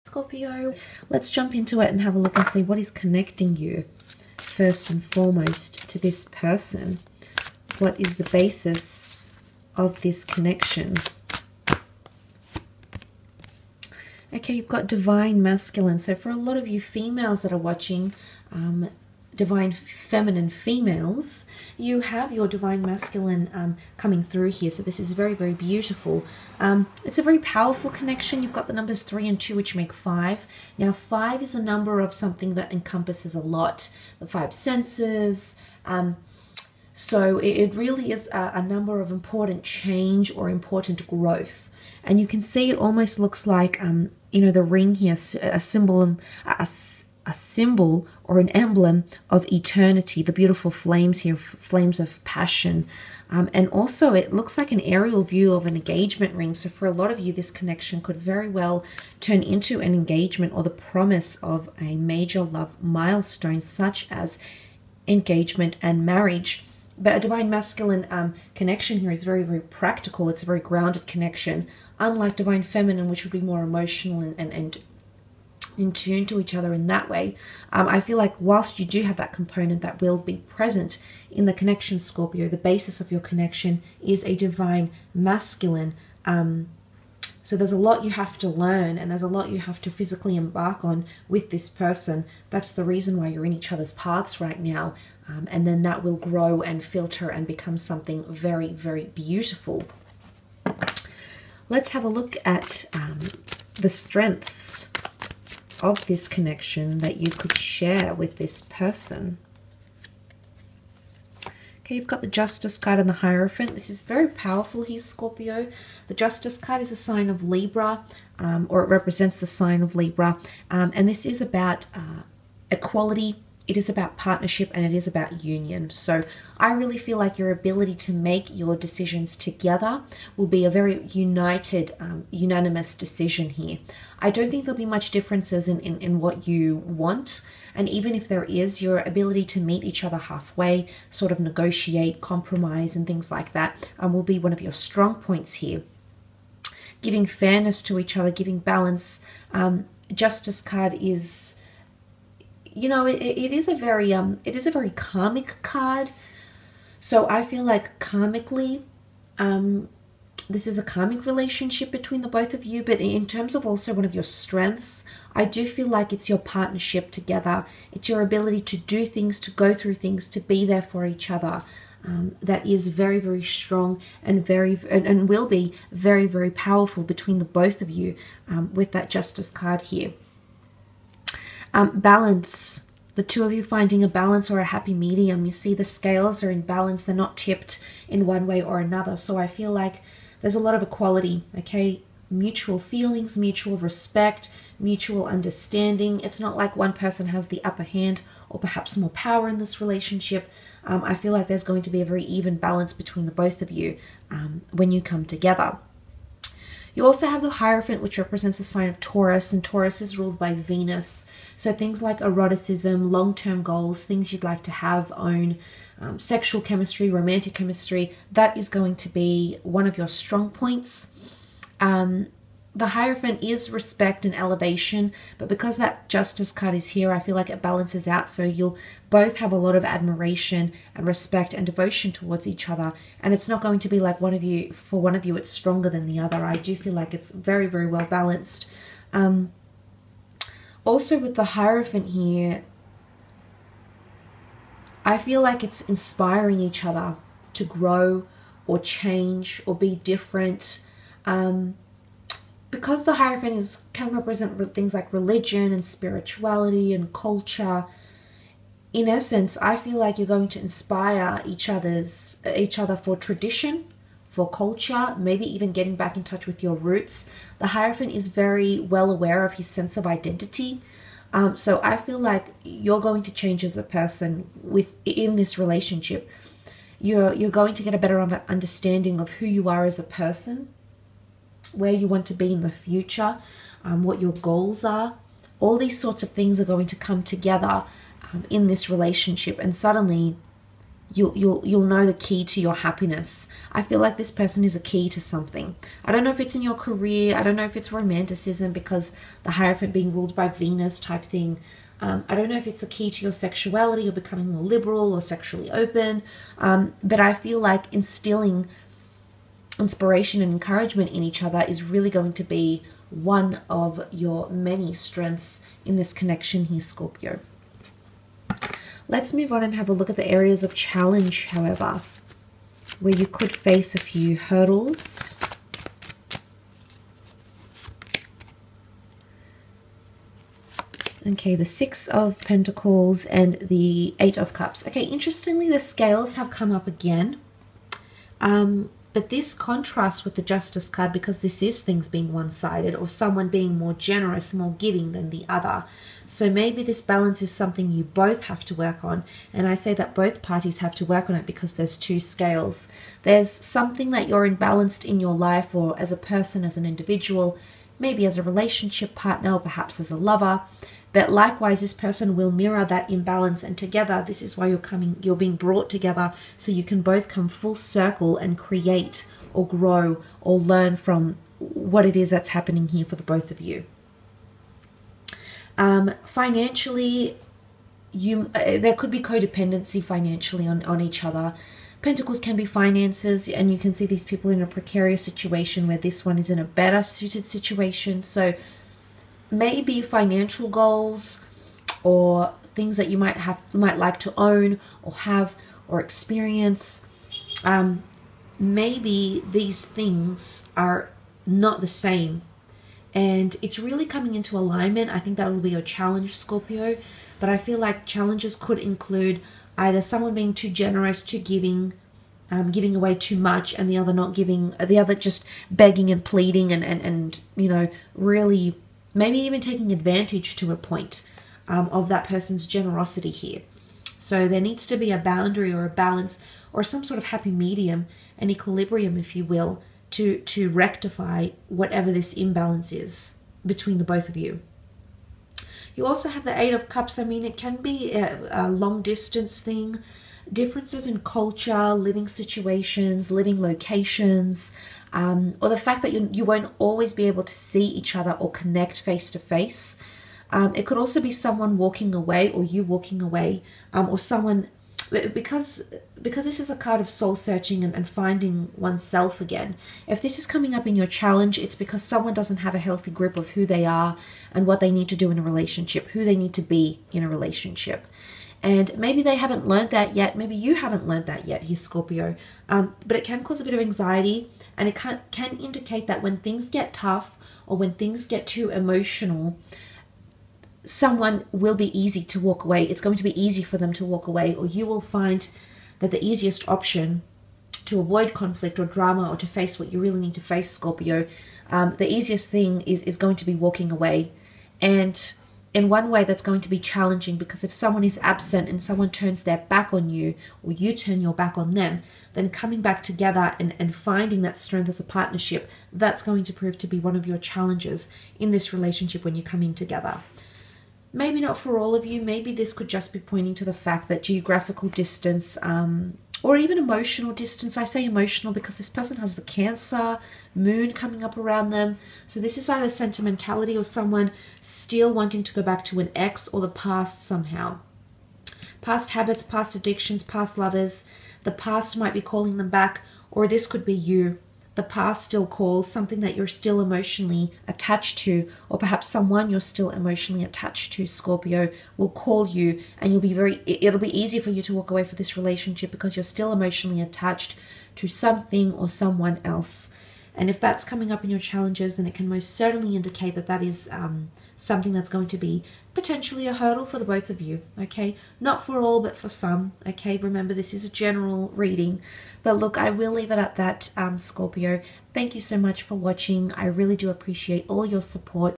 Scorpio, let's jump into it and have a look and see what is connecting you first and foremost to this person. What is the basis of this connection? Okay, you've got divine masculine. So for a lot of you females that are watching, divine feminine females, you have your divine masculine coming through here. So this is very, very beautiful. It's a very powerful connection. You've got the numbers 3 and 2, which make 5. Now 5 is a number of something that encompasses a lot. The 5 senses. So it really is a number of important change or important growth. And you can see it almost looks like, you know, the ring here, a symbol, a symbol or an emblem of eternity. The beautiful flames here, flames of passion. And also it looks like an aerial view of an engagement ring. So for a lot of you, this connection could very well turn into an engagement or the promise of a major love milestone, such as engagement and marriage. But a divine masculine connection here is very, very practical. It's a very grounded connection, unlike divine feminine, which would be more emotional and in tune to each other in that way. I feel like whilst you do have that component that will be present in the connection, Scorpio, the basis of your connection is a divine masculine. So there's a lot you have to learn, and there's a lot you have to physically embark on with this person. That's the reason why you're in each other's paths right now. And then that will grow and filter and become something very, very beautiful. Let's have a look at the strengths of this connection that you could share with this person. Okay, you've got the Justice card and the Hierophant. This is very powerful here, Scorpio. The Justice card is a sign of Libra, or it represents the sign of Libra. And this is about equality. It is about partnership, and it is about union. So I really feel like your ability to make your decisions together will be a very united, unanimous decision here. I don't think there'll be much differences in what you want. And even if there is, your ability to meet each other halfway, sort of negotiate, compromise, and things like that will be one of your strong points here. Giving fairness to each other, giving balance. Justice card is, you know, it is a very karmic card. So I feel like karmically, this is a karmic relationship between the both of you. But in terms of also one of your strengths, I do feel like it's your partnership together. It's your ability to do things, to go through things, to be there for each other. That is very, very strong and and will be very, very powerful between the both of you with that Justice card here. Balance. The two of you finding a balance or a happy medium. You see the scales are in balance. They're not tipped in one way or another. So I feel like there's a lot of equality, okay? Mutual feelings, mutual respect, mutual understanding. It's not like one person has the upper hand or perhaps more power in this relationship. I feel like there's going to be a very even balance between the both of you when you come together. You also have the Hierophant, which represents a sign of Taurus, and Taurus is ruled by Venus. So things like eroticism, long-term goals, things you'd like to have, own, sexual chemistry, romantic chemistry, that is going to be one of your strong points. The Hierophant is respect and elevation, but because that Justice card is here, I feel like it balances out. So you'll both have a lot of admiration and respect and devotion towards each other. And it's not going to be like for one of you, it's stronger than the other. I do feel like it's very, very well balanced. Also with the Hierophant here, I feel like it's inspiring each other to grow or change or be different. Because the Hierophant can represent things like religion and spirituality and culture, in essence, I feel like you're going to inspire each other for tradition, for culture, maybe even getting back in touch with your roots. The Hierophant is very well aware of his sense of identity. So I feel like you're going to change as a person in this relationship. You're going to get a better understanding of who you are as a person, where you want to be in the future, what your goals are. All these sorts of things are going to come together in this relationship, and suddenly you'll know the key to your happiness. I feel like this person is a key to something. I don't know if it's in your career. I don't know if it's romanticism, because the Hierophant being ruled by Venus type thing. I don't know if it's a key to your sexuality or becoming more liberal or sexually open. But I feel like instilling inspiration and encouragement in each other is really going to be one of your many strengths in this connection here, Scorpio. Let's move on and have a look at the areas of challenge, however, where you could face a few hurdles. Okay, the Six of Pentacles and the Eight of Cups. Okay, interestingly, the scales have come up again. But this contrasts with the Justice card, because this is things being one-sided or someone being more generous, more giving than the other. So maybe this balance is something you both have to work on. And I say that both parties have to work on it because there's two scales. There's something that you're imbalanced in your life, or as a person, as an individual, maybe as a relationship partner, or perhaps as a lover. But likewise, this person will mirror that imbalance, and together, this is why you're being brought together, so you can both come full circle and create or grow or learn from what it is that's happening here for the both of you. Financially, there could be codependency financially on each other. Pentacles can be finances, and you can see these people in a precarious situation where this one is in a better suited situation. So maybe financial goals or things that you might like to own or have or experience. Maybe these things are not the same, and it's really coming into alignment. I think that will be your challenge, Scorpio. But I feel like challenges could include either someone being too generous, too giving away too much, and the other not giving, the other just begging and pleading and you know, really maybe even taking advantage to a point of that person's generosity here. So there needs to be a boundary or a balance or some sort of happy medium, an equilibrium, if you will, to rectify whatever this imbalance is between the both of you. You also have the Eight of Cups. I mean, it can be a long distance thing, differences in culture, living situations, living locations, or the fact that you won't always be able to see each other or connect face to face. It could also be someone walking away, or you walking away, or someone, because this is a card of soul searching and finding oneself again. If this is coming up in your challenge, it's because someone doesn't have a healthy grip of who they are and what they need to do in a relationship, who they need to be in a relationship. And maybe they haven't learned that yet. Maybe you haven't learned that yet here, Scorpio. But it can cause a bit of anxiety, and it can indicate that when things get tough or when things get too emotional, someone will be easy to walk away. It's going to be easy for them to walk away, or you will find that the easiest option to avoid conflict or drama, or to face what you really need to face, Scorpio, the easiest thing is going to be walking away. And in one way, that's going to be challenging, because if someone is absent and someone turns their back on you, or you turn your back on them, then coming back together and finding that strength as a partnership, that's going to prove to be one of your challenges in this relationship when you come in together. Maybe not for all of you. Maybe this could just be pointing to the fact that geographical distance, or even emotional distance. I say emotional because this person has the Cancer moon coming up around them. So this is either sentimentality or someone still wanting to go back to an ex or the past somehow. Past habits, past addictions, past lovers. The past might be calling them back, or this could be you. The past still calls, something that you're still emotionally attached to, or perhaps someone you're still emotionally attached to, Scorpio, will call you, and it'll be easy for you to walk away from this relationship because you're still emotionally attached to something or someone else. And if that's coming up in your challenges, then it can most certainly indicate that that is something that's going to be potentially a hurdle for the both of you, okay? Not for all, but for some, okay? Remember, this is a general reading. But look, I will leave it at that, Scorpio. Thank you so much for watching. I really do appreciate all your support.